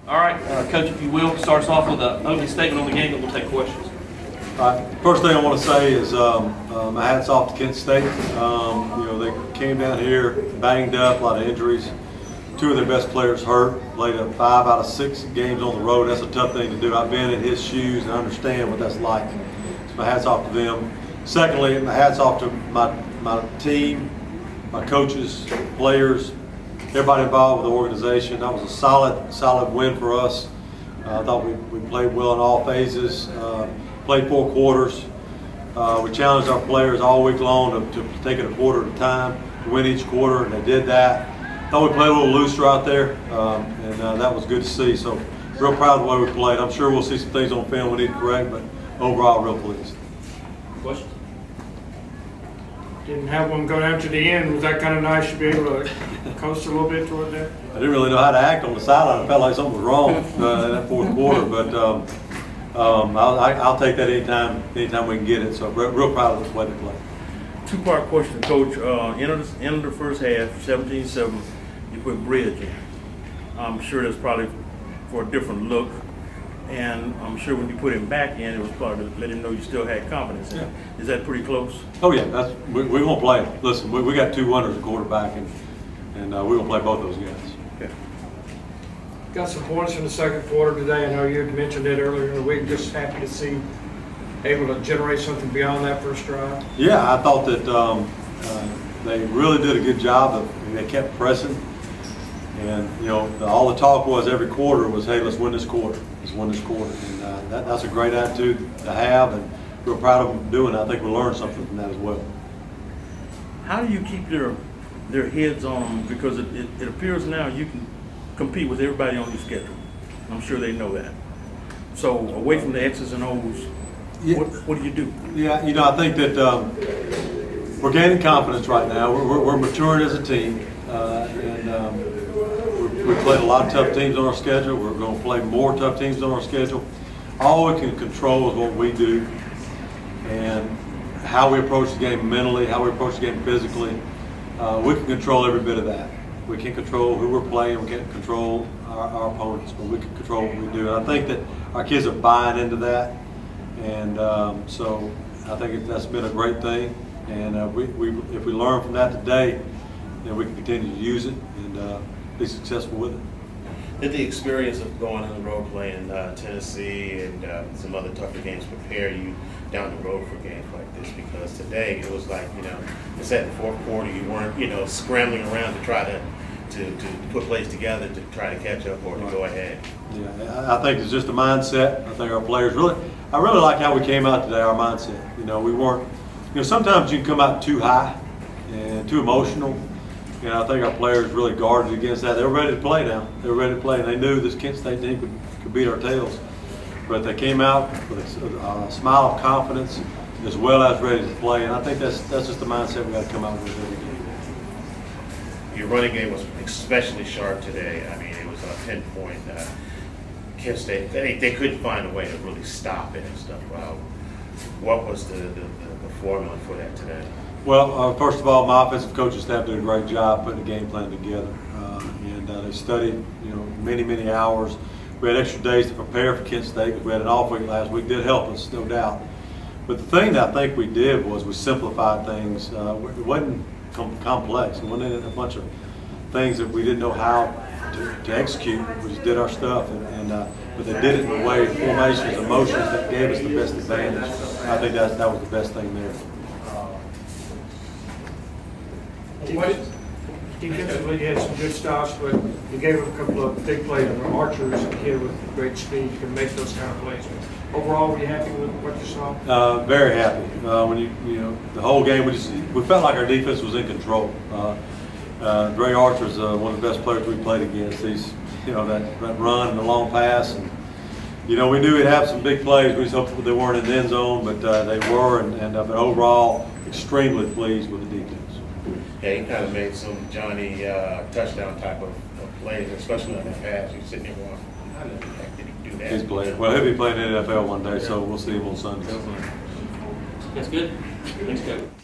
All right, Coach, if you will, start us off with an opening statement on the game, and we'll take questions. First thing I want to say is my hat's off to Kent State. They came down here banged up, a lot of injuries. Two of their best players hurt. Played 5 out of 6 games on the road. That's a tough thing to do. I've been in his shoes and I understand what that's like. So my hat's off to them. Secondly, my hat's off to my team, my coaches, players, everybody involved with the organization. That was a solid win for us. I thought we played well in all phases. Played 4 quarters. We challenged our players all week long to take it a quarter at a time, to win each quarter, and they did that. Thought we played a little looser out there, and that was good to see. So, real proud of the way we played. I'm sure we'll see some things on film we need to correct, but overall, real pleased. Questions? Didn't have one go down to the end. Was that kind of nice to be able to coast a little bit toward that? I didn't really know how to act on the sideline. I felt like something was wrong in that 4th quarter, but I'll take that anytime we can get it. So, real proud of the way they played. Two-part question, Coach. End of the first half, 17-7, you put Bridge in. I'm sure that's probably for a different look, and I'm sure when you put him back in, it was probably to let him know you still had confidence in him. Is that pretty close? Oh yeah, we're gonna play him. Listen, we got 2 wonders at quarterback, and we're gonna play both those guys. Okay. Got some points in the second quarter today. I know you had mentioned it earlier in the week. Just happy to see able to generate something beyond that first drive. Yeah, I thought that they really did a good job. They kept pressing, and all the talk was every quarter was, hey, let's win this quarter. Let's win this quarter, and that's a great attitude to have, and we're proud of them doing it. I think we learned something from that as well. How do you keep their heads on them? Because it appears now you can compete with everybody on your schedule. I'm sure they know that. So away from the X's and O's, yeah. What do you do? Yeah, I think that we're gaining confidence right now. We're maturing as a team, we played a lot of tough teams on our schedule. We're going to play more tough teams on our schedule. All we can control is what we do and how we approach the game mentally, how we approach the game physically. We can control every bit of that. We can't control who we're playing. We can't control our opponents, but we can control what we do. And I think that our kids are buying into that. And so I think that's been a great thing. And if we learn from that today, then we can continue to use it and be successful with it. Did the experience of going on the road playing Tennessee and some other tougher games prepare you down the road for games like this? Because today it was like, it's at the 4th quarter, you weren't, scrambling around to try to put plays together to try to catch up or to go ahead. Yeah, I think it's just a mindset. I think our players I really like how we came out today, our mindset. We weren't, sometimes you can come out too high and too emotional. I think our players really guarded against that. They were ready to play now. They were ready to play, and they knew this Kent State team could beat our tails. But they came out with a smile of confidence as well as ready to play, and I think that's just the mindset we got to come out with every game. Your running game was especially sharp today. I mean, it was a pinpoint. Kent State, they couldn't find a way to really stop it and stuff. What was the formula for that today? Well, first of all, my offensive coaching staff did a great job putting the game plan together, and they studied, many hours. We had extra days to prepare for Kent State because we had an off week last week. Did help us, no doubt. But the thing that I think we did was we simplified things. It wasn't complex. It wasn't a bunch of things that we didn't know how to execute. We just did our stuff, but they did it in a way, formations, emotions that gave us the best advantage. I think that was the best thing there. Defensively, you had some good stops, but you gave them a couple of big plays. Archer's a kid with great speed. You can make those kind of plays. Overall, were you happy with what you saw? Very happy. When the whole game, we felt like our defense was in control. Dre Archer's one of the best players we played against. He's that run and the long pass, and we knew we'd have some big plays. We just hoped they weren't in the end zone, but they were. But overall, extremely pleased with the defense. Yeah, he kind of made some Johnny touchdown type of plays, especially on the pass. You're sitting there going, how the heck did he do that? He's playing. Well, he'll be playing in the NFL one day, so we'll see him on Sunday. That's good. Thanks, Coach.